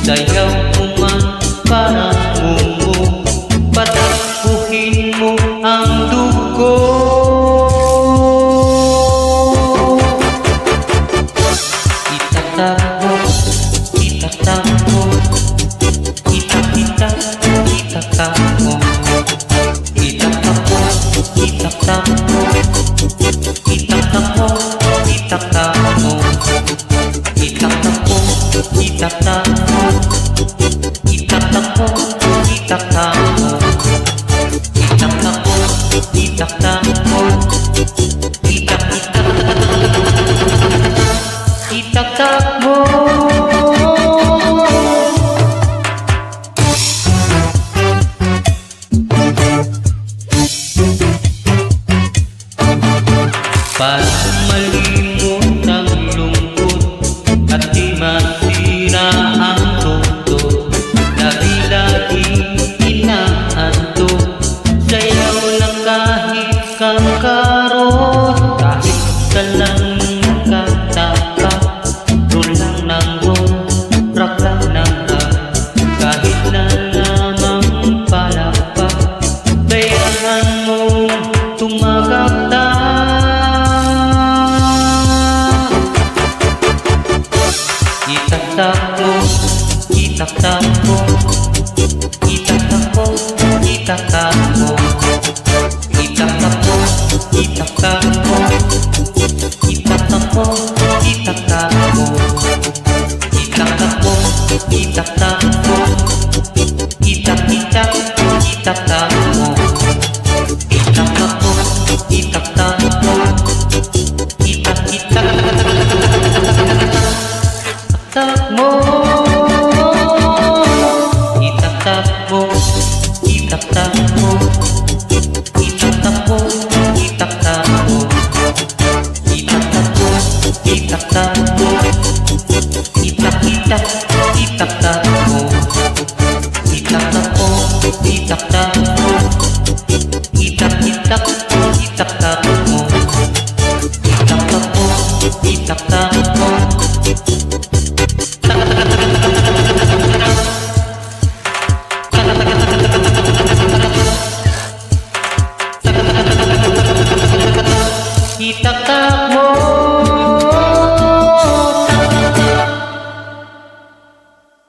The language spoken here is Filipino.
Sayaw mo man parang mumu, patakbuhin mo ang dugo. Itatakbo, itatakbo, itak-itak, itatakbo, itaktakbo, itaktakbo, itaktakbo, itaktakbo, itaktakbo, itaktakbo, itaktakbo, itaktakbo, itaktakbo, itaktakbo, itaktakbo. Para malimot ang lungkot at di masira ang todo, lagi-laging inaantok. Sayaw lang kahit kangkarot, kahit ka lang kataka, roll lang ng roll, rock lang ng rock, kahit na lamang palakpak, bayaran mong tumagakta. Itaktakbo, itaktakbo, itaktakbo, itaktakbo, itaktakbo, itaktakbo, itaktakbo, itaktakbo, itaktakbo, itaktakbo, itak-itak, itaktakbo, itaktakbo, itaktakbo, itak-itak, takbo, itaktakbo, itaktakbo, itaktakbo, itaktakbo, itaktakbo, itaktakbo, itak-itak, itaktakbo, itaktakbo, itaktakbo, itak-itak, itaktakbo, itaktakbo, itaktakbo. Itaktakbo.